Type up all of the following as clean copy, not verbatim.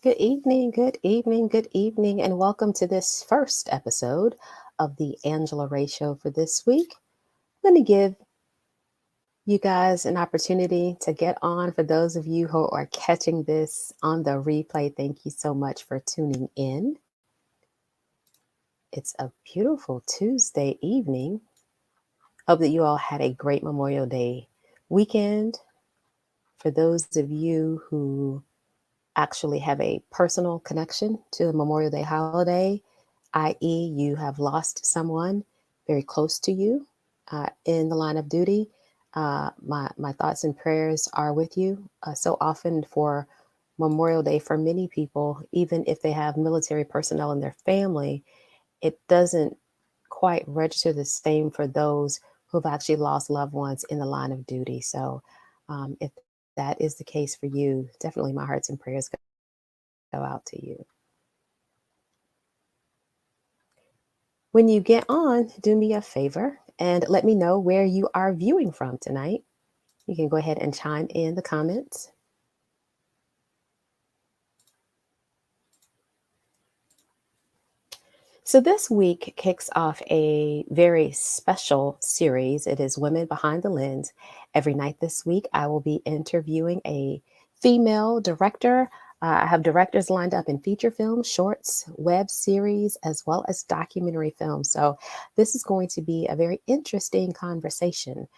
Good evening, good evening, and welcome to this first episode of the Angela Ray Show for this week. I'm going to give you guys an opportunity to get on. For those of you who are catching this on the replay, thank you so much for tuning in. It's a beautiful Tuesday evening. Hope that you all had a great Memorial Day weekend. For those of you who actually have a personal connection to the Memorial Day holiday, i.e., you have lost someone very close to you in the line of duty. My thoughts and prayers are with you. So often for Memorial Day, for many people, even if they have military personnel in their family, it doesn't quite register the same for those who've actually lost loved ones in the line of duty. So, if that is the case for you, definitely my hearts and prayers go out to you. When you get on, do me a favor and let me know where you are viewing from tonight. You can go ahead and chime in the comments. So, this week kicks off a very special series. It is Women Behind the Lens. Every night this week, I will be interviewing a female director. I have directors lined up in feature films, shorts, web series, as well as documentary films. So, this is going to be a very interesting conversation.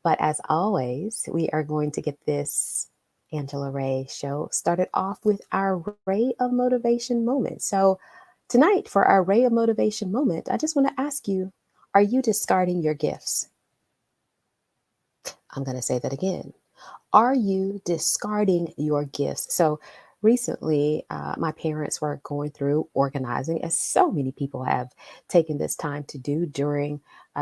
But as always, we are going to get this Angela Ray show started off with our Ray of Motivation moment. So, tonight, for our Ray of Motivation moment, I just want to ask you, are you discarding your gifts? I'm going to say that again. Are you discarding your gifts? So, recently, my parents were going through organizing, as so many people have taken this time to do during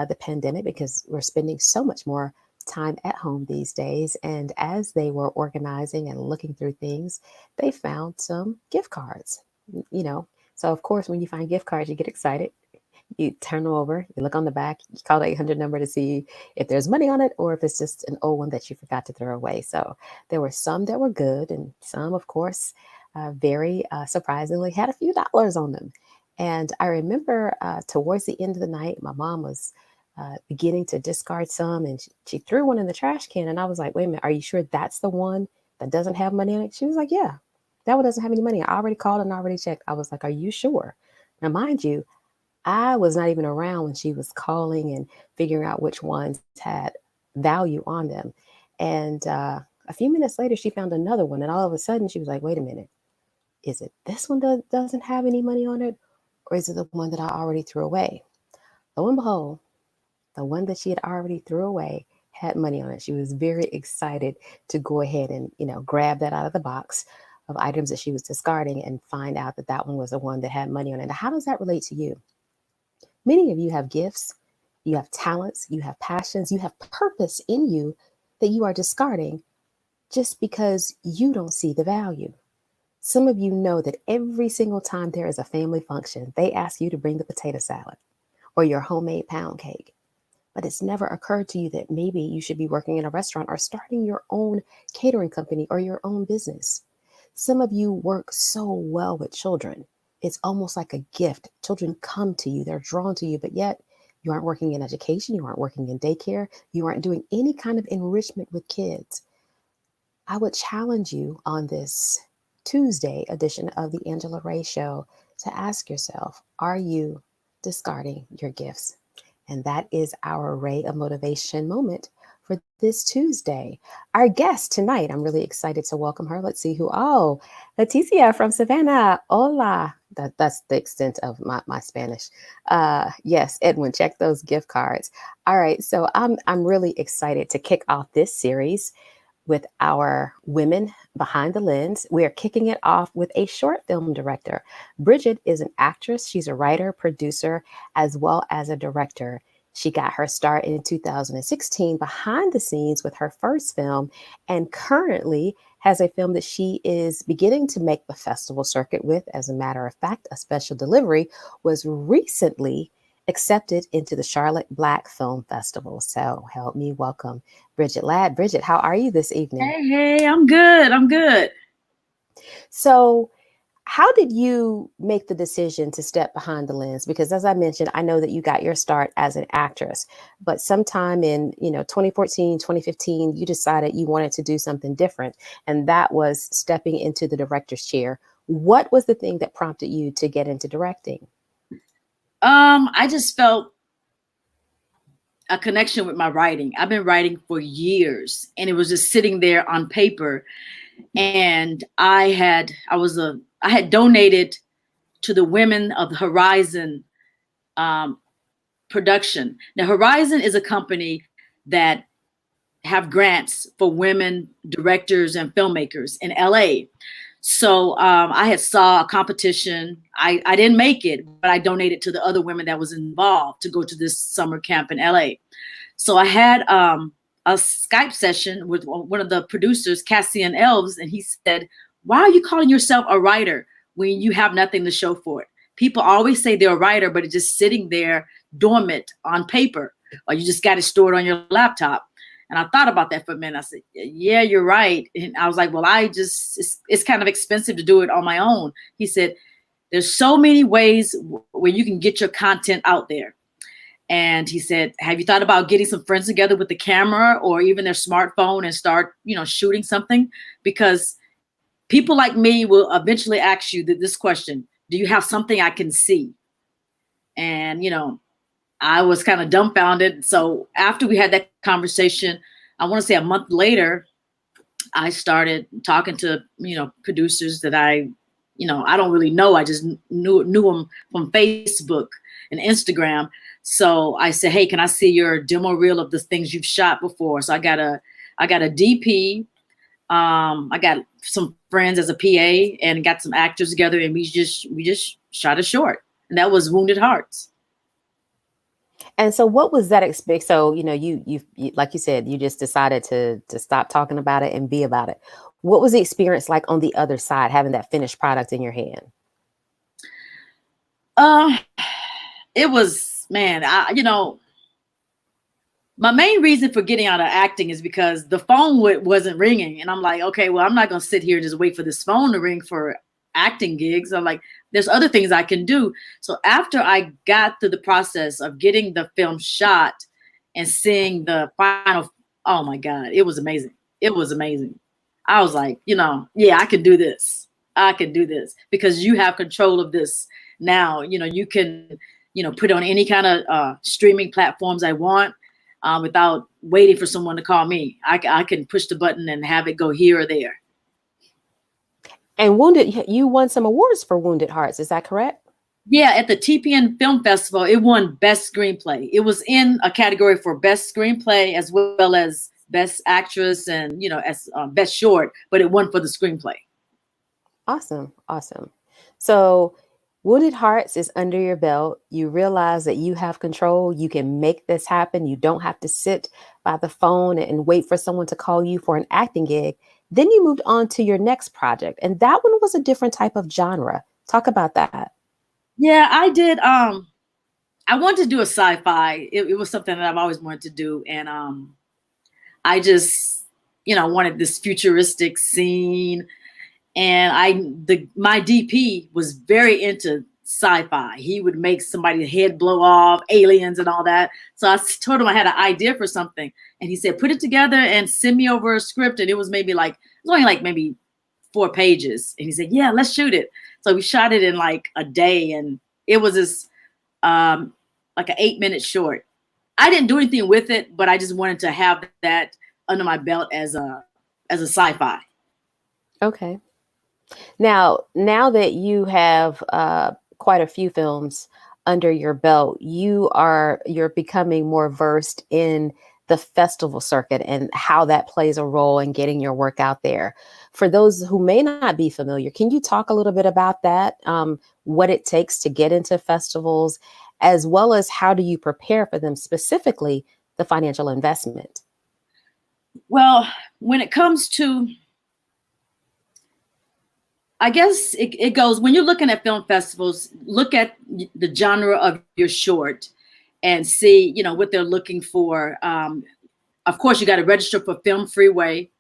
the pandemic, because we're spending so much more time at home these days. And as they were organizing and looking through things, they found some gift cards, you know. So, of course, when you find gift cards, you get excited. You turn them over, you look on the back, you call the 800 number to see if there's money on it or if it's just an old one that you forgot to throw away. So there were some that were good, and some, of course, very surprisingly had a few dollars on them. And I remember towards the end of the night, my mom was beginning to discard some, and she threw one in the trash can. And I was like, wait a minute, are you sure that's the one that doesn't have money on it? She was like, yeah, that one doesn't have any money. I already called and already checked. I was like, are you sure? Now, mind you, I was not even around when she was calling and figuring out which ones had value on them. And a few minutes later, she found another one. And all of a sudden, she was like, wait a minute, is it this one that doesn't have any money on it? Or is it the one that I already threw away? Lo and behold, the one that she had already threw away had money on it. She was very excited to go ahead and, grab that out of the box of items that she was discarding and find out that that one was the one that had money on it. Now, how does that relate to you? Many of you have gifts, you have talents, you have passions, you have purpose in you that you are discarding just because you don't see the value. Some of you know that every single time there is a family function, they ask you to bring the potato salad or your homemade pound cake. But it's never occurred to you that maybe you should be working in a restaurant or starting your own catering company or your own business. Some of you work so well with children. It's almost like a gift. Children come to you, they're drawn to you, but yet you aren't working in education, you aren't working in daycare, you aren't doing any kind of enrichment with kids. I would challenge you on this Tuesday edition of the Angela Ray Show to ask yourself, are you discarding your gifts? And that is our Ray of Motivation moment for this Tuesday. Our guest tonight, I'm really excited to welcome her. Let's see who. Oh, Leticia from Savannah. Hola. That's the extent of my Spanish. Yes, Edwin, check those gift cards. All right, so I'm really excited to kick off this series with our Women Behind the Lens. We are kicking it off with a short film director. Bridgett is an actress. She's a writer, producer, as well as a director. She got her start in 2016 behind the scenes with her first film, and currently has a film that she is beginning to make the festival circuit with. As a matter of fact, A Special Delivery was recently accepted into the Charlotte Black Film Festival. So help me welcome Bridgett Ladd. Bridgett, how are you this evening? Hey, I'm good. I'm good. So How did you make the decision to step behind the lens? Because as I mentioned, I know that you got your start as an actress, but sometime in, 2014, 2015, you decided you wanted to do something different, and that was stepping into the director's chair. What was the thing that prompted you to get into directing? I just felt a connection with my writing. I've been writing for years, and it was just sitting there on paper. And I had donated to the Women of the Horizon um, production. Now, Horizon is a company that have grants for women directors and filmmakers in LA. So I had saw a competition. I didn't make it, but I donated to the other women that was involved to go to this summer camp in LA. So I had a Skype session with one of the producers, Cassian Elves, and he said, "Why are you calling yourself a writer when you have nothing to show for it? People always say they're a writer, but it's just sitting there dormant on paper, or you just got it stored on your laptop." And I thought about that for a minute. I said, "Yeah, you're right." And I was like, "Well, it's kind of expensive to do it on my own." He said, "There's so many ways where you can get your content out there." And he said, "Have you thought about getting some friends together with the camera or even their smartphone and start, shooting something? Because people like me will eventually ask you this question: do you have something I can see?" And, I was kind of dumbfounded. So after we had that conversation, I want to say a month later, I started talking to, producers that I don't really know. I just knew them from Facebook and Instagram. So I said, "Hey, can I see your demo reel of the things you've shot before?" So I got a DP. I got some friends as a PA and got some actors together, and we just shot a short, and that was Wounded Hearts. And so what was that expect? So, you like you said, you just decided to stop talking about it and be about it. What was the experience like on the other side, having that finished product in your hand? Uh, it was, man, my main reason for getting out of acting is because the phone wasn't ringing, and I'm like, okay, well, I'm not gonna sit here and just wait for this phone to ring for acting gigs. I'm like, there's other things I can do. So after I got through the process of getting the film shot and seeing the final, oh my God, it was amazing. It was amazing. I was like, yeah, I can do this. I can do this because you have control of this now. You can, put on any kind of streaming platforms I want without waiting for someone to call me. I can push the button and have it go here or there. And Wounded, you won some awards for Wounded Hearts. Is that correct? Yeah, at the TPN Film Festival, it won Best Screenplay. It was in a category for Best Screenplay as well as Best Actress and, as Best Short, but it won for the screenplay. Awesome. Awesome. So Wounded Hearts is under your belt. You realize that you have control. You can make this happen. You don't have to sit by the phone and wait for someone to call you for an acting gig. Then you moved on to your next project, and that one was a different type of genre. Talk about that. Yeah, I did. I wanted to do a sci-fi. It was something that I've always wanted to do. And I just, wanted this futuristic scene. And my DP was very into sci-fi. He would make somebody's head blow off, aliens and all that. So I told him I had an idea for something, and he said, "Put it together and send me over a script." And it was only like maybe 4 pages. And he said, "Yeah, let's shoot it." So we shot it in like a day, and it was this like an 8-minute short. I didn't do anything with it, but I just wanted to have that under my belt as a sci-fi. Okay. Now that you have quite a few films under your belt, you're becoming more versed in the festival circuit and how that plays a role in getting your work out there. For those who may not be familiar, can you talk a little bit about that? What it takes to get into festivals, as well as how do you prepare for them, specifically the financial investment? Well, when it comes to, I guess it goes, when you're looking at film festivals, look at the genre of your short and see, what they're looking for. Of course, you got to register for Film Freeway.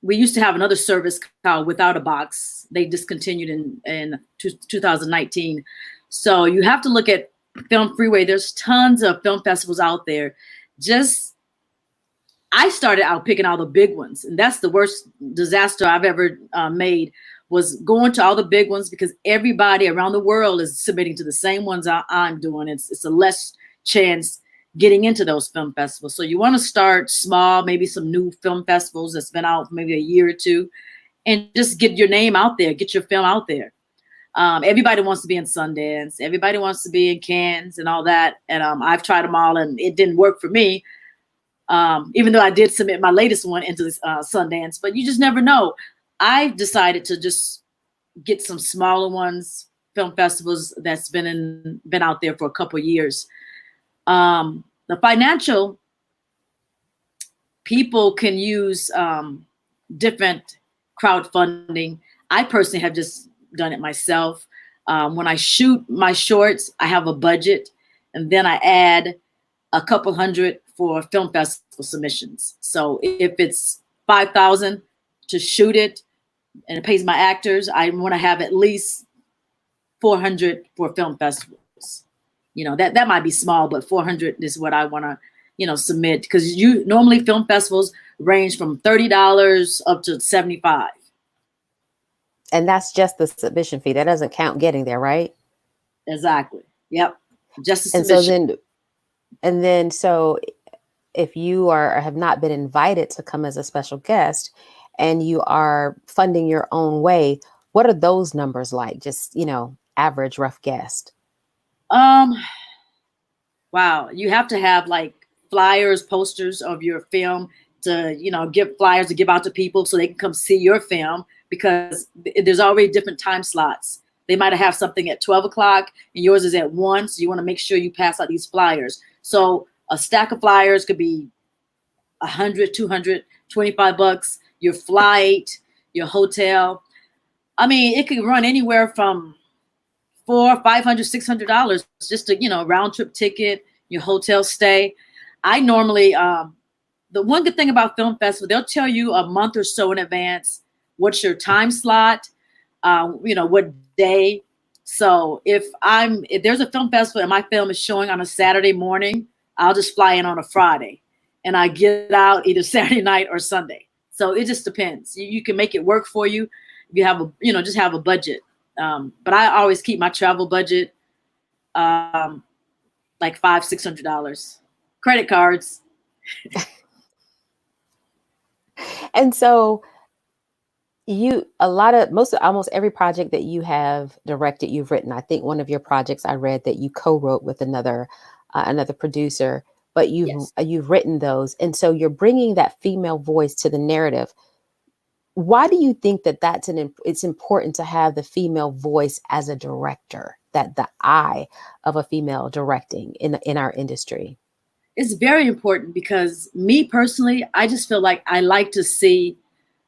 we used to have another service called Without a Box. They discontinued in 2019. So you have to look at Film Freeway. There's tons of film festivals out there. Just I started out picking all the big ones, and that's the worst disaster I've ever made, was going to all the big ones, because everybody around the world is submitting to the same ones I'm doing. It's a less chance getting into those film festivals. So you want to start small, maybe some new film festivals that's been out for maybe a year or two, and just get your name out there, get your film out there. Everybody wants to be in Sundance. Everybody wants to be in Cannes and all that. And I've tried them all, and it didn't work for me. Even though I did submit my latest one into Sundance, but you just never know. I decided to just get some smaller ones, film festivals that's been out there for a couple of years. The financial people can use different crowdfunding. I personally have just done it myself. When I shoot my shorts, I have a budget, and then I add a couple hundred for film festival submissions. So if it's $5,000 to shoot it and it pays my actors, I want to have at least 400 for film festivals. That might be small, but 400 is what I want to, submit, because normally film festivals range from $30 up to $75. And that's just the submission fee. That doesn't count getting there, right? Exactly. Yep. Just a and submission. So if you have not been invited to come as a special guest and you are funding your own way, what are those numbers like? Just, average rough guess. Wow. You have to have like flyers, posters of your film to, give flyers to give out to people so they can come see your film, because there's already different time slots. They might have something at 12 o'clock and yours is at 1. So you want to make sure you pass out these flyers. So a stack of flyers could be 100, 200, $25, your flight, your hotel. I mean, it could run anywhere from $400, $500, $600 just to, round trip ticket, your hotel stay. I normally, the one good thing about film festival, they'll tell you a month or so in advance what's your time slot, what day. So if there's a film festival and my film is showing on a Saturday morning, I'll just fly in on a Friday and I get out either Saturday night or Sunday. So it just depends. You can make it work for you. You have just have a budget. But I always keep my travel budget like $500, $600. Credit cards. And so almost every project that you have directed, you've written. I think one of your projects I read that you co-wrote with another producer, but you've written those. And so you're bringing that female voice to the narrative. Why do you think that it's important to have the female voice as a director, that the eye of a female directing in our industry? It's very important because me personally, I just feel like I like to see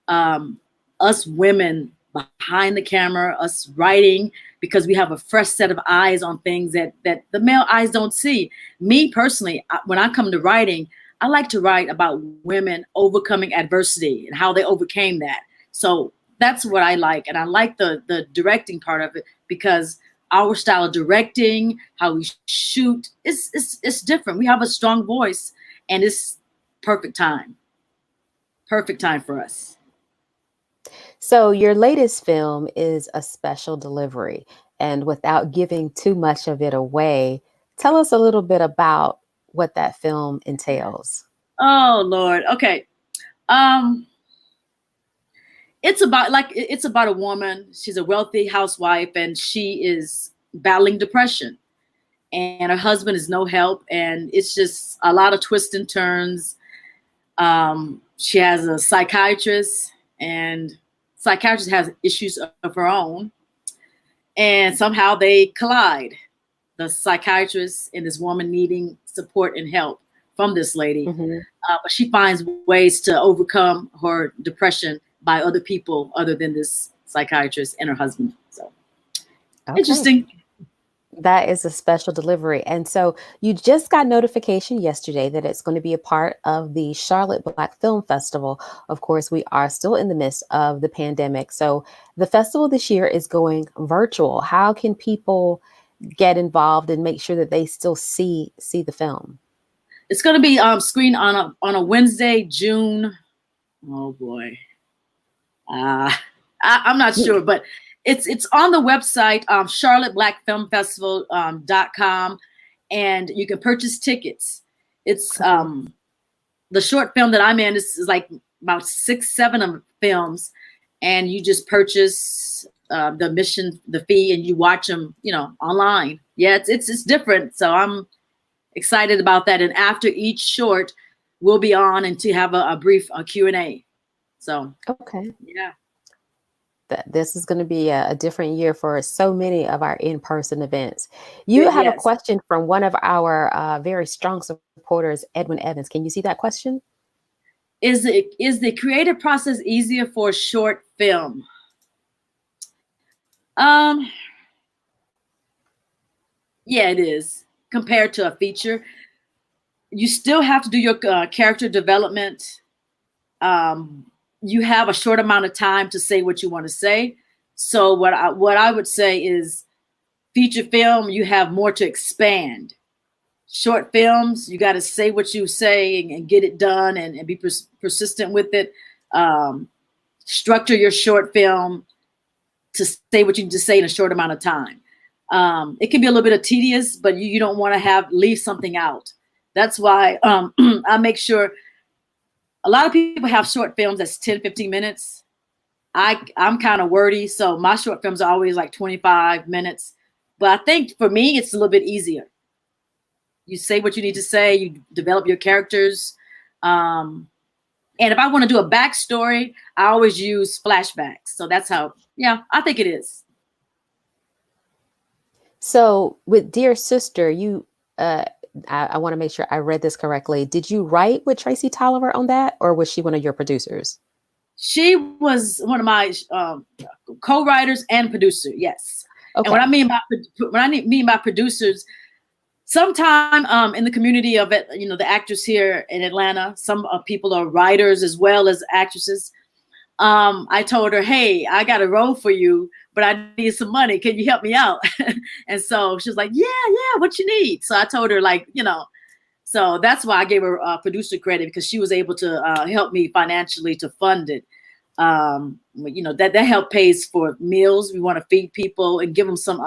us women behind the camera, us writing, because we have a fresh set of eyes on things that the male eyes don't see. Me personally, when I come to writing, I like to write about women overcoming adversity and how they overcame that. So that's what I like. And I like the directing part of it, because our style of directing, how we shoot, it's different. We have a strong voice, and it's perfect time. Perfect time for us. So your latest film is A Special Delivery. And without giving too much of it away, tell us a little bit about what that film entails. Oh, Lord. Okay. It's about a woman. She's a wealthy housewife, and she is battling depression. And her husband is no help. And it's just a lot of twists and turns. She has a psychiatrist, and psychiatrist has issues of her own. And somehow they collide. The psychiatrist and this woman needing support and help from this lady. Mm-hmm. But she finds ways to overcome her depression by other people other than this psychiatrist and her husband. So Interesting. That is a special delivery. And so you just got notification yesterday that it's going to be a part of the Charlotte Black Film Festival. Of course, we are still in the midst of the pandemic. So the festival this year is going virtual. How can people get involved and make sure that they still see the film? It's going to be screened on a Wednesday, June. Oh boy, uh, I'm not sure, but it's on the website Charlotte Black Film Festival .com, and you can purchase tickets. It's Okay. the short film that I'm in is like about 6, 7 of films, and you just purchase the admission, the fee, and you watch them, online. Yeah, it's different. So I'm excited about that. And after each short, we'll be on and to have a brief Q&A. So Okay. yeah, That this is going to be a different year for so many of our in-person events. yeah, You have a yes. question from one of our very strong supporters, Edwin Evans. Can you see that question? Is the creative process easier for a short film? Um, yeah, it is compared to a feature. You still have to do your character development. Um, you have a short amount of time to say what you want to say. So what I would say is feature film, you have more to expand. Short films, you got to say what you say and get it done and be persistent with it. Um, Structure your short film to say what you need to say in a short amount of time. It can be a little bit of tedious, but you don't want to leave something out. That's why I make sure a lot of people have short films that's 10, 15 minutes. I'm kind of wordy, so my short films are always like 25 minutes. But I think for me, it's a little bit easier. You say what you need to say, you develop your characters. And if I want to do a backstory, I always use flashbacks. So that's how, yeah, I think it is. So with Dear Sister, you I want to make sure I read this correctly. Did you write with Tracy Tolliver on that, or was she one of your producers? She was one of my co-writers and producer. Yes. And Okay. when I mean by producers, sometime in the community of it, the actors here in Atlanta, some people are writers as well as actresses. I told her, hey, I got a role for you, but I need some money. Can you help me out? And so she was like, yeah, what you need? So I told her, so that's why I gave her producer credit, because she was able to help me financially to fund it. That help pays for meals. We want to feed people and give them some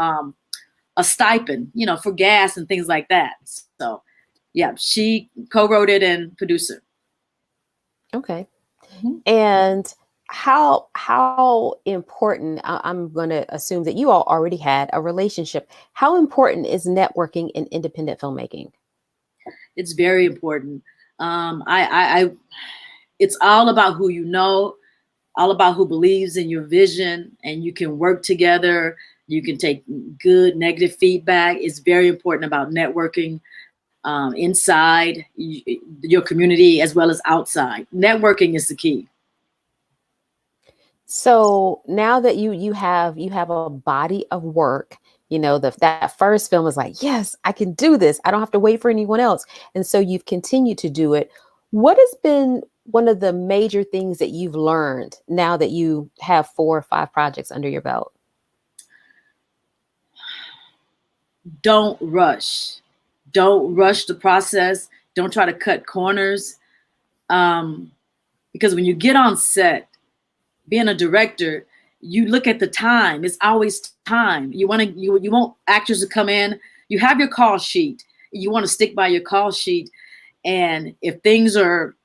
a stipend, for gas and things like that. So yeah, she co-wrote it and produced it. Okay. Mhm. And how important, I'm going to assume that you all already had a relationship. How important is networking in independent filmmaking? It's very important. I it's all about who you know, all about who believes in your vision, and you can work together. You can take good, negative feedback. It's very important about networking inside your community as well as outside. Networking is the key. So now that you have a body of work, that first film is like, yes, I can do this. I don't have to wait for anyone else. And so you've continued to do it. What has been one of the major things that you've learned now that you have 4 or 5 projects under your belt? Don't rush. Don't rush the process. Don't try to cut corners. Um, because when you get on set, being a director, you look at the time. It's always time. You want actors to come in. You have your call sheet. You want to stick by your call sheet. And if things are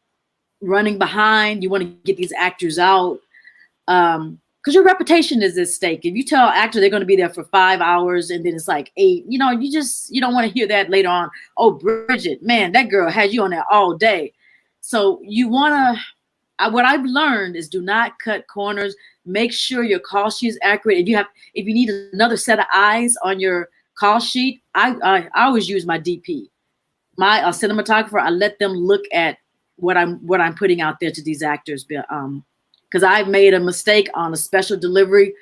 running behind, you want to get these actors out. Because your reputation is at stake. If you tell an actor they're going to be there for 5 hours and then it's like 8, you don't want to hear that later on. Oh, Bridgett, man, that girl had you on there all day. So you want to. What I've learned is do not cut corners. Make sure your call sheet is accurate. If you need another set of eyes on your call sheet, I always use my DP, my cinematographer. I let them look at what I'm putting out there to these actors. Because I made a mistake on a special delivery.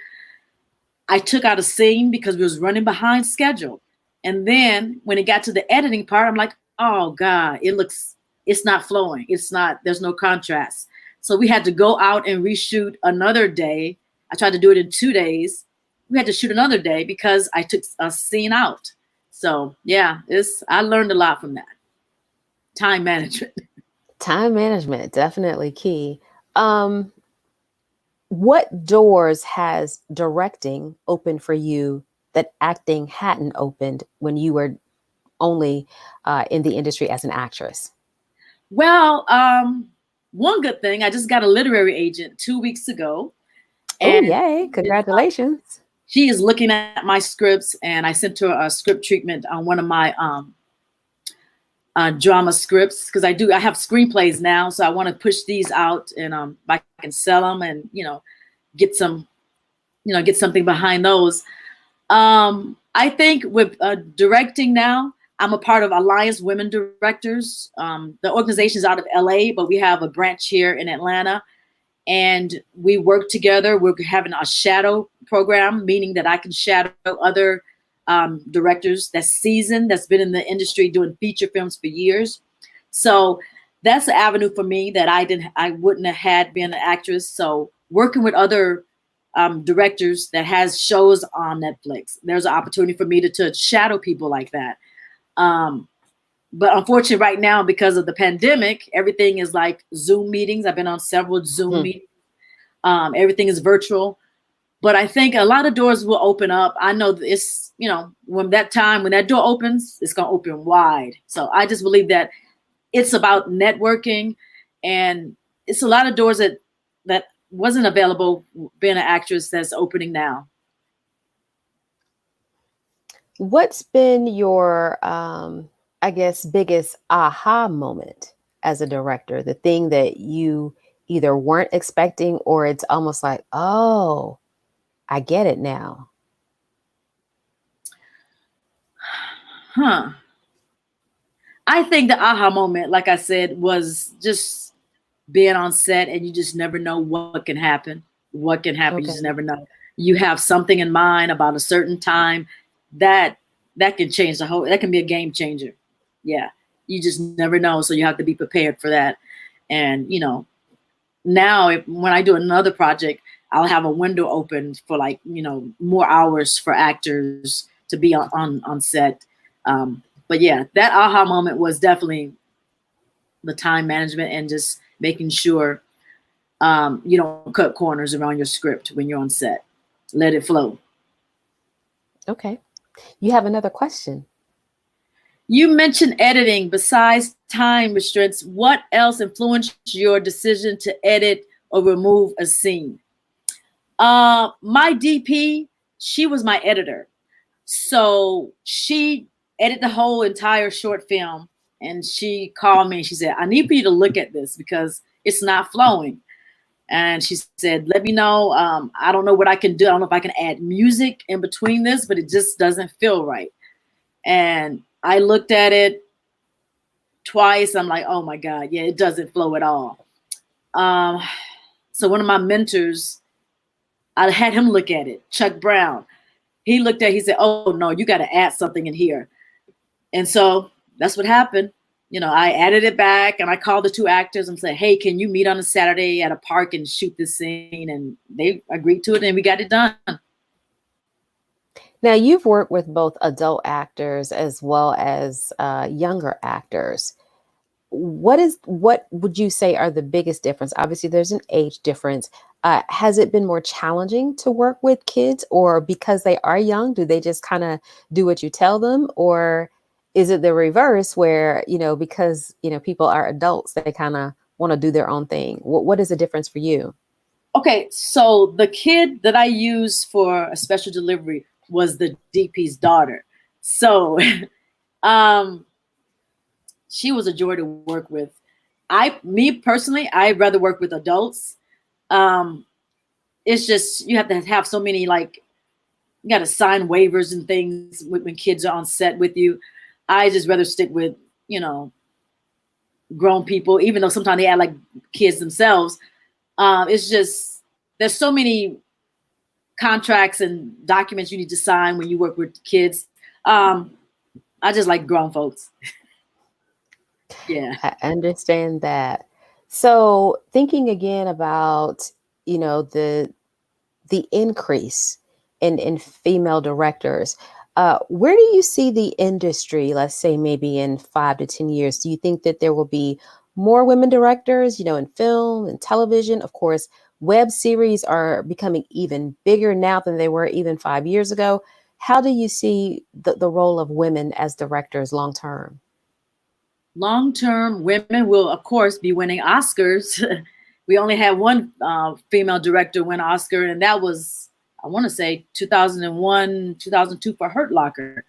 I took out a scene because we was running behind schedule. And then when it got to the editing part, I'm like, oh God, it's not flowing. There's no contrast. So we had to go out and reshoot another day. I tried to do it in 2 days. We had to shoot another day because I took a scene out. So yeah, I learned a lot from that. Time management. Time management, definitely key. Um, what doors has directing opened for you that acting hadn't opened when you were only in the industry as an actress? Well, one good thing, I just got a literary agent 2 weeks ago, Oh, and yay. Congratulations. she is looking at my scripts, and I sent her a script treatment on one of my drama scripts because I have screenplays now, so I want to push these out, and I can sell them and get some get something behind those. I think with directing now, I'm a part of Alliance Women Directors. The organization is out of LA, but we have a branch here in Atlanta, and we work together. We're having a shadow program, meaning that I can shadow other directors that's seasoned, that's been in the industry doing feature films for years. So that's an avenue for me that I wouldn't have had being an actress. So working with other directors that has shows on Netflix, there's an opportunity for me to shadow people like that. But unfortunately, right now, because of the pandemic, everything is like Zoom meetings. I've been on several Zoom Hmm. meetings. Everything is virtual. But I think a lot of doors will open up. I know it's, when that door opens, it's going to open wide. So I just believe that it's about networking, and it's a lot of doors that wasn't available being an actress that's opening now. What's been your, I guess, biggest aha moment as a director? The thing that you either weren't expecting or it's almost like, oh, I get it now. Huh. I think the aha moment, like I said, was just being on set, and you just never know what can happen. What can happen, you just Okay. never know. You have something in mind about a certain time that can change that can be a game changer. Yeah. You just never know. So you have to be prepared for that. And, now when I do another project, I'll have a window open for like, more hours for actors to be on set. But yeah, that aha moment was definitely the time management and just making sure you don't cut corners around your script when you're on set. Let it flow. Okay. You have another question. You mentioned editing. Besides time restraints, what else influenced your decision to edit or remove a scene? My DP, she was my editor. So she edited the whole entire short film, and she called me and she said, I need for you to look at this because it's not flowing. And she said, let me know. I don't know what I can do. I don't know if I can add music in between this, but it just doesn't feel right. And I looked at it twice. I'm like, oh my God, yeah, it doesn't flow at all. Um, so one of my mentors, I had him look at it, Chuck Brown. He said, oh no, you got to add something in here. And so that's what happened. I added it back, and I called the two actors and said, hey, can you meet on a Saturday at a park and shoot this scene? And they agreed to it, and we got it done. Now, you've worked with both adult actors as well as younger actors. What would you say are the biggest difference? Obviously, there's an age difference. Has it been more challenging to work with kids, or because they are young, do they just kind of do what you tell them, or is it the reverse where because people are adults, they kind of want to do their own thing? What is the difference for you? Okay, so the kid that I used for a special delivery was the DP's daughter. So um, she was a joy to work with. Me personally, I'd rather work with adults. Um, it's just you have to have so many, like, you got to sign waivers and things when kids are on set with you. I just rather stick with grown people, even though sometimes they act like kids themselves. It's just there's so many contracts and documents you need to sign when you work with kids. I just like grown folks. Yeah. I understand that. So thinking again about, the increase in female directors, where do you see the industry, let's say maybe in 5 to 10 years? Do you think that there will be more women directors, in film and television? Of course, web series are becoming even bigger now than they were even 5 years ago. How do you see the role of women as directors long term? Long term, women will, of course, be winning Oscars. We only had one female director win Oscar, and that was, I want to say, 2001, 2002 for Hurt Locker.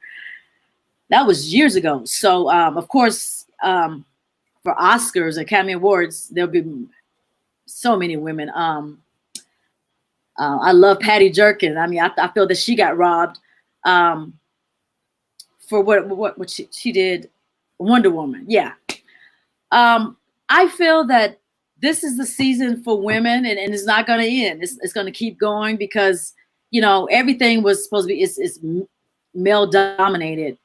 That was years ago. So, of course, for Oscars, Academy Awards, there'll be so many women. I love Patty Jerkin. I mean, I feel that she got robbed for what she did, Wonder Woman. Yeah. I feel that this is the season for women, and it's not going to end. It's going to keep going because everything was supposed to be it's male dominated,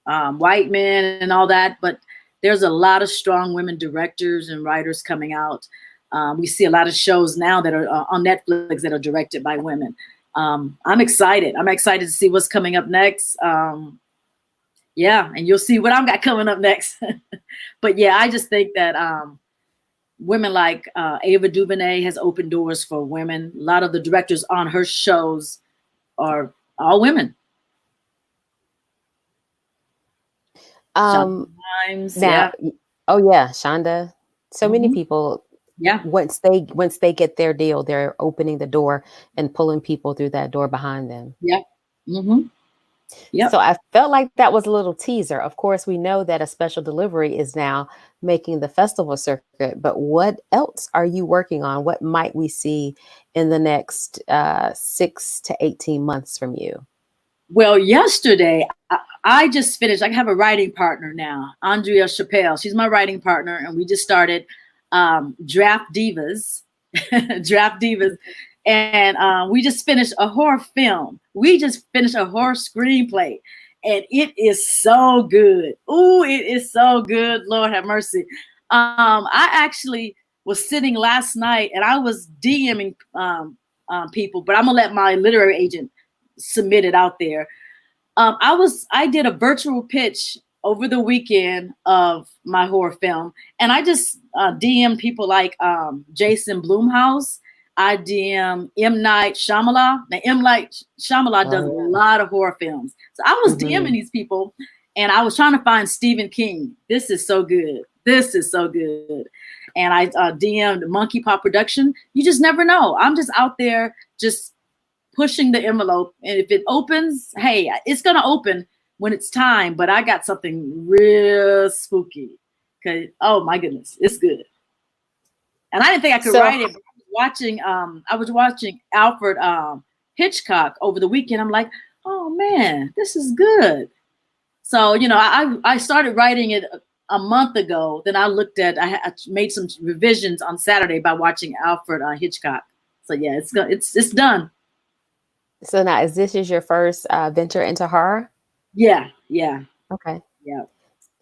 white men and all that. But there's a lot of strong women directors and writers coming out. We see a lot of shows now that are on Netflix that are directed by women. I'm excited. I'm excited to see what's coming up next. Yeah, and you'll see what I've got coming up next. But yeah, I just think that women like Ava DuVernay has opened doors for women. A lot of the directors on her shows are all women. Shonda Rhimes, Now, yeah, oh yeah, Shonda. So many hmm people, yeah, once they get their deal, they're opening the door and pulling people through that door behind them. yeah, hmm So yep. I felt like that was a little teaser. Of course, we know that a special delivery is now making the festival circuit, but what else are you working on? What might we see in the next 6 to 18 months from you? Well, yesterday I just finished. I have a writing partner now, Andrea Chappelle. She's my writing partner, and we just started Draft Divas, Draft Divas, and we just finished a horror film. We just finished a horror screenplay, and it is so good. Ooh, it is so good. Lord have mercy. I actually was sitting last night, and I was DMing people, but I'm gonna let my literary agent submit it out there. I did a virtual pitch over the weekend of my horror film, and I just DM people like Jason Blumhouse. I DM M. Night Shyamalan. Now M. Night Shyamalan does Oh a yeah. lot of horror films, so I was DMing Hmm. these people, and I was trying to find Stephen King. This is so good. This is so good. And I DM'd Monkey Paw Production. You just never know. I'm just out there just pushing the envelope, and if it opens, hey, it's gonna open when it's time. But I got something real spooky. Cause oh my goodness, it's good. And I didn't think I could So write it. But I was watching Alfred Hitchcock over the weekend. I'm like, oh man, this is good. So I started writing it a month ago. Then I made some revisions on Saturday by watching Alfred Hitchcock. So yeah, it's done. so now is this your first venture into horror? Yeah, yeah, Okay. yeah.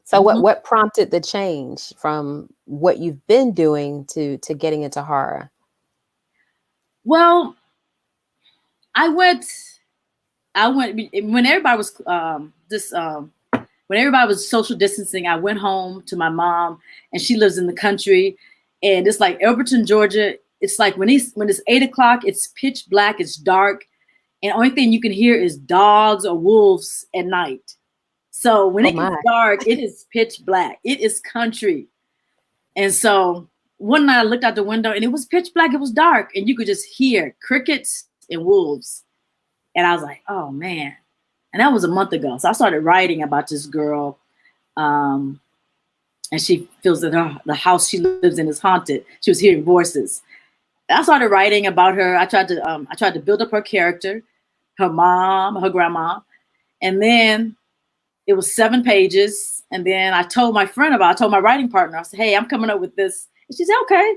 So what Mhm. what prompted the change from what you've been doing to getting into horror? Well, I went. I went when everybody was when everybody was social distancing. I went home to my mom, and she lives in the country, and it's like Elberton, Georgia. It's like when it's 8 o'clock, it's pitch black, it's dark, and the only thing you can hear is dogs or wolves at night. So when Oh it gets my. dark, it is pitch black. It is country. And so one night I looked out the window and it was pitch black, it was dark, and you could just hear crickets and wolves. And I was like, oh man. And that was a month ago. So I started writing about this girl. Um, and she feels that the house she lives in is haunted. She was hearing voices. I started writing about her. I tried to build up her character, her mom, her grandma. And then it was 7 pages. And then I told my writing partner, I said, hey, I'm coming up with this. And she said, okay,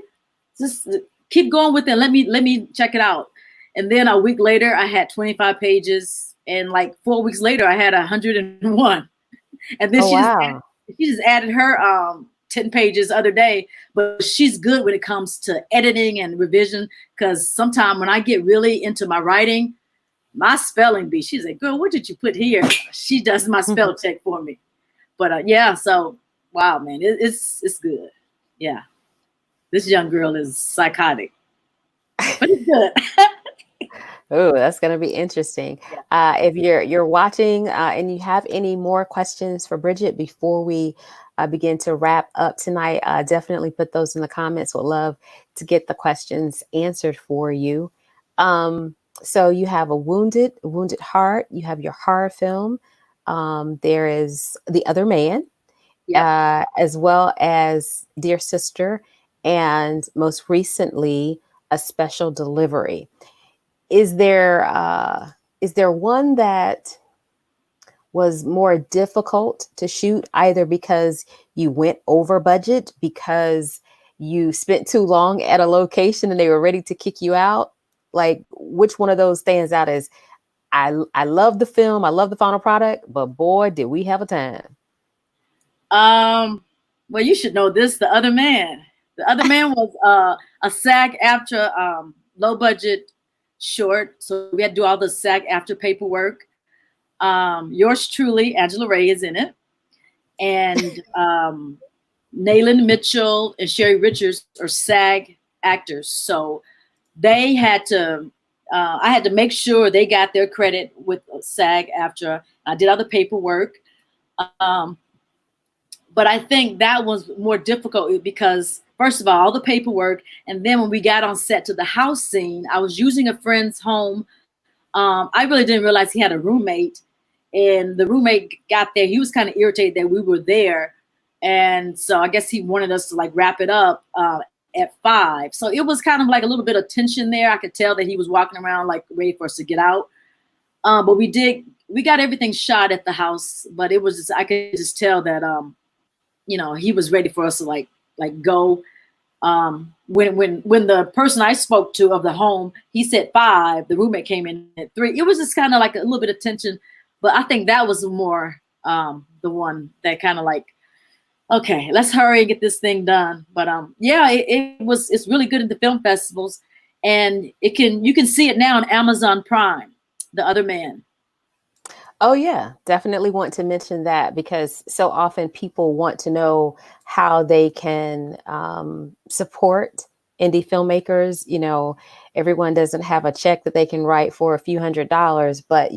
just keep going with it. Let me check it out. And then a week later, I had 25 pages. And like 4 weeks later, I had 101. And then Oh, wow. she just added her 10 pages the other day, but she's good when it comes to editing and revision. Because sometimes when I get really into my writing, my spelling bee, she's like, girl, what did you put here? She does my spell check for me. But yeah, so wow, man, it's good. Yeah, this young girl is psychotic, but it's good. Oh, that's going to be interesting. Yeah. If you're watching and you have any more questions for Bridgett before we begin to wrap up tonight, definitely put those in the comments. Would love to get the questions answered for you. So you have Wounded Heart. You have your horror film. There is The Other Man, Yep. as well as Dear Sister, and most recently, A Special Delivery. Is there one that was more difficult to shoot, either because you went over budget, because you spent too long at a location and they were ready to kick you out? Like, which one of those stands out as I love the film, I love the final product, but boy, did we have a time. Well, you should know this. The Other Man. The Other Man was a SAG after low budget short, so we had to do all the SAG after paperwork. Yours truly, Angela Ray, is in it, and Nayland Mitchell and Sherry Richards are SAG actors, so they had to. I had to make sure they got their credit with SAG after. I did all the paperwork. Um, but I think that was more difficult because, first of all the paperwork, and then when we got on set to the house scene, I was using a friend's home. I really didn't realize he had a roommate, and the roommate got there. He was kind of irritated that we were there, and so I guess he wanted us to like wrap it up at 5. So it was kind of like a little bit of tension there. I could tell that he was walking around like ready for us to get out. But we got everything shot at the house, but it was just, I could just tell that he was ready for us to like go. When the person I spoke to of the home, he said 5, the roommate came in at 3. It was just kind of like a little bit of tension, but I think that was more the one that kind of like, okay, let's hurry and get this thing done. But yeah, it's really good at the film festivals, and you can see it now on Amazon Prime, The Other Man. Oh, yeah, definitely want to mention that because so often people want to know how they can support indie filmmakers. Everyone doesn't have a check that they can write for a few $100s, but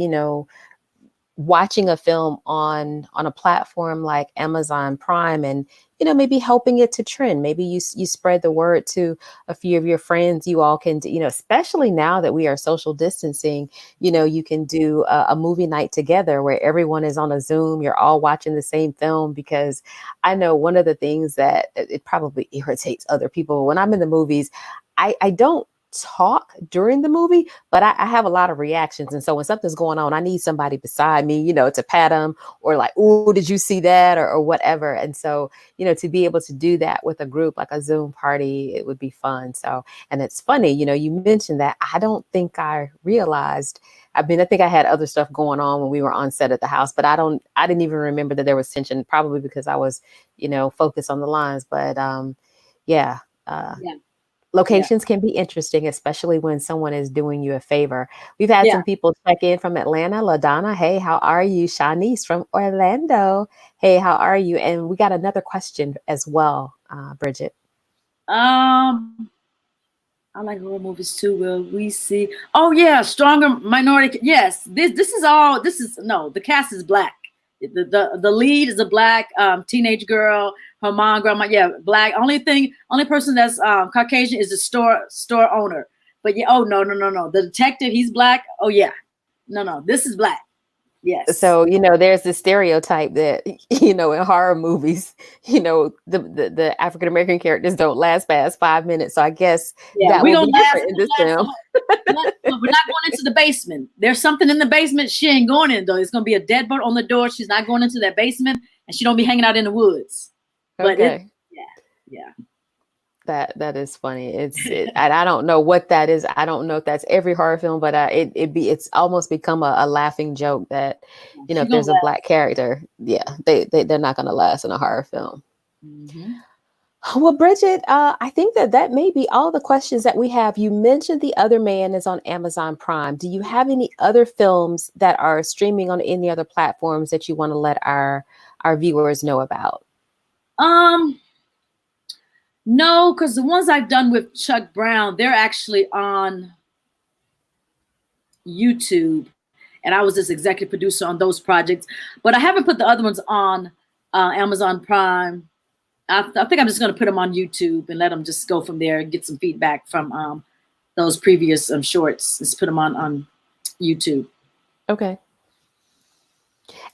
watching a film on a platform like Amazon Prime, and maybe helping it to trend. Maybe you spread the word to a few of your friends. You all can especially now that we are social distancing, you can do a movie night together where everyone is on a Zoom. You're all watching the same film, because I know one of the things that it probably irritates other people when I'm in the movies, I don't talk during the movie, but I have a lot of reactions. And so when something's going on, I need somebody beside me, to pat them, or like, oh, did you see that? Or whatever. And so, to be able to do that with a group, like a Zoom party, it would be fun. So, and it's funny, you mentioned that. I don't think I realized, I think I had other stuff going on when we were on set at the house, but I didn't even remember that there was tension, probably because I was, focused on the lines. But yeah. Yeah, yeah, Locations can be interesting, especially when someone is doing you a favor. We've had yeah. some people check in from Atlanta. LaDonna, hey, how are you? Shanice from Orlando, hey, how are you? And we got another question as well, Bridgett. Um, I like horror movies too. Will we see? Oh yeah, stronger minority. Yes, this is all. This is no. The cast is black. The lead is a black teenage girl. Her mom, grandma, yeah, black. Only person that's Caucasian is the store owner. But yeah, oh no. The detective, he's black. Oh yeah, no. This is black. Yes. So, there's this stereotype that, in horror movies, the African American characters don't last past 5 minutes. So I guess Yeah, that we will gonna be last. different in We this gonna last the film. whole. But we're not going into the basement. There's something in the basement. She ain't going in though. It's gonna be a deadbolt on the door. She's not going into that basement, and she don't be hanging out in the woods. But it, Okay. yeah, yeah. That is funny. And I don't know what that is. I don't know if that's every horror film, but it's almost become a laughing joke that, She if gonna there's a laugh. black character, yeah, they're not going to last in a horror film. Hmm. Well, Bridget, I think that may be all the questions that we have. You mentioned The Other Man is on Amazon Prime. Do you have any other films that are streaming on any other platforms that you want to let our viewers know about? Um, no, because the ones I've done with Chuck Brown, they're actually on YouTube, and I was just executive producer on those projects. But I haven't put the other ones on Amazon Prime. I think I'm just going to put them on YouTube and let them just go from there and get some feedback from those previous shorts. Just put them on YouTube. Okay.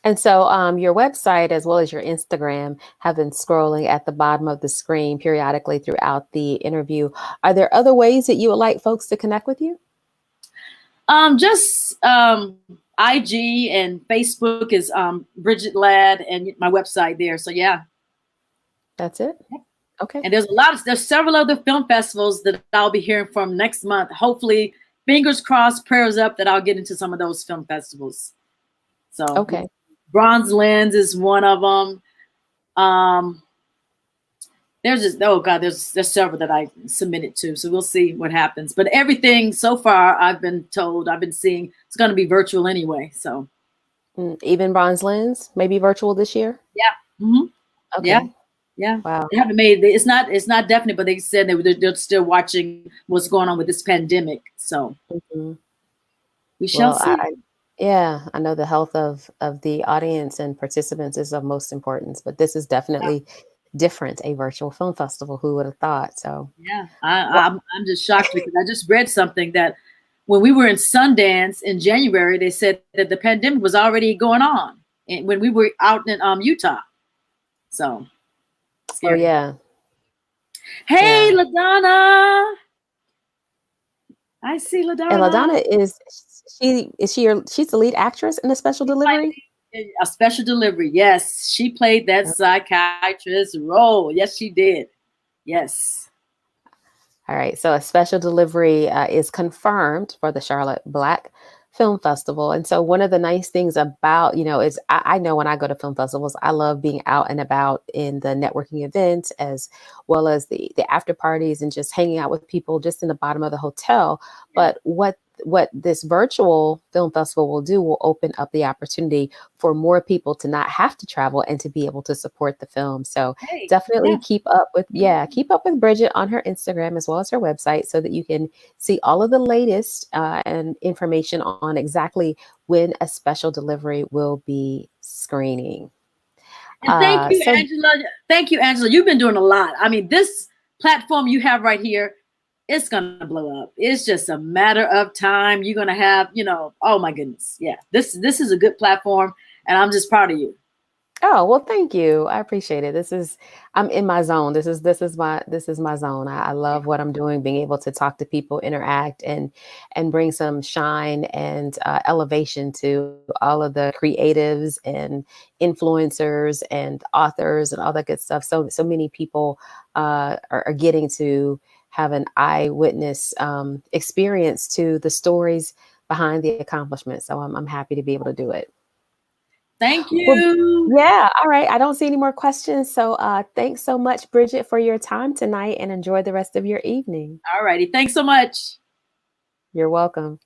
And so your website as well as your Instagram have been scrolling at the bottom of the screen periodically throughout the interview. Are there other ways that you would like folks to connect with you? Just IG and Facebook is Bridgett Ladd, and my website there. So yeah. That's it? Okay. And there's several other film festivals that I'll be hearing from next month. Hopefully, fingers crossed, prayers up that I'll get into some of those film festivals. So Okay. Bronze Lens is one of them. Um, there's just there's several that I submitted to. So we'll see what happens. But everything so far I've been seeing it's going to be virtual anyway. So Even Bronze Lens, maybe virtual this year? yeah, hmm yeah, Okay. yeah. Wow. They haven't made it's not definite, but they said they're still watching what's going on with this pandemic. So Mhm. we shall Well, see. yeah, I know the health of the audience and participants is of most importance, but this is definitely different, a virtual film festival. Who would have thought? So, Yeah, well, I'm just shocked because I just read something that when we were in Sundance in January, they said that the pandemic was already going on and when we were out in Utah. So oh scary. yeah, Hey, yeah. LaDonna, I see And LaDonna. LaDonna she's the lead actress in a special She delivery? played a special delivery. Yes, she played that psychiatrist role. Yes, she did. Yes. All right, so a special delivery is confirmed for the Charlotte Black Film Festival. And so one of the nice things about, is I know when I go to film festivals, I love being out and about in the networking events as well as the after parties and just hanging out with people just in the bottom of the hotel. But what this virtual film festival will do will open up the opportunity for more people to not have to travel and to be able to support the film. So Hey. definitely Yeah. keep up with Bridgett on her Instagram as well as her website so that you can see all of the latest and information on exactly when a special delivery will be screening. And thank you, So Angela. Thank you, Angela. You've been doing a lot. I mean, this platform you have right here, it's gonna blow up. It's just a matter of time. You're gonna have, oh my goodness. Yeah. This is a good platform and I'm just proud of you. Oh, well, thank you. I appreciate it. I'm in my zone. This is my zone. I love what I'm doing, being able to talk to people, interact, and bring some shine and elevation to all of the creatives and influencers and authors and all that good stuff. So many people are getting to have an eyewitness experience to the stories behind the accomplishments. So I'm happy to be able to do it. Thank Well, you. yeah. All right. I don't see any more questions. So thanks so much, Bridgett, for your time tonight and enjoy the rest of your evening. All righty. Thanks so much. You're welcome.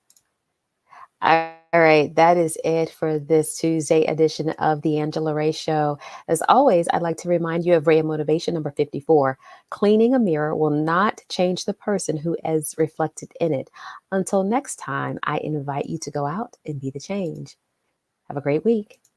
All right. That is it for this Tuesday edition of The Angela Ray Show. As always, I'd like to remind you of Ray of Motivation number 54. Cleaning a mirror will not change the person who is reflected in it. Until next time, I invite you to go out and be the change. Have a great week.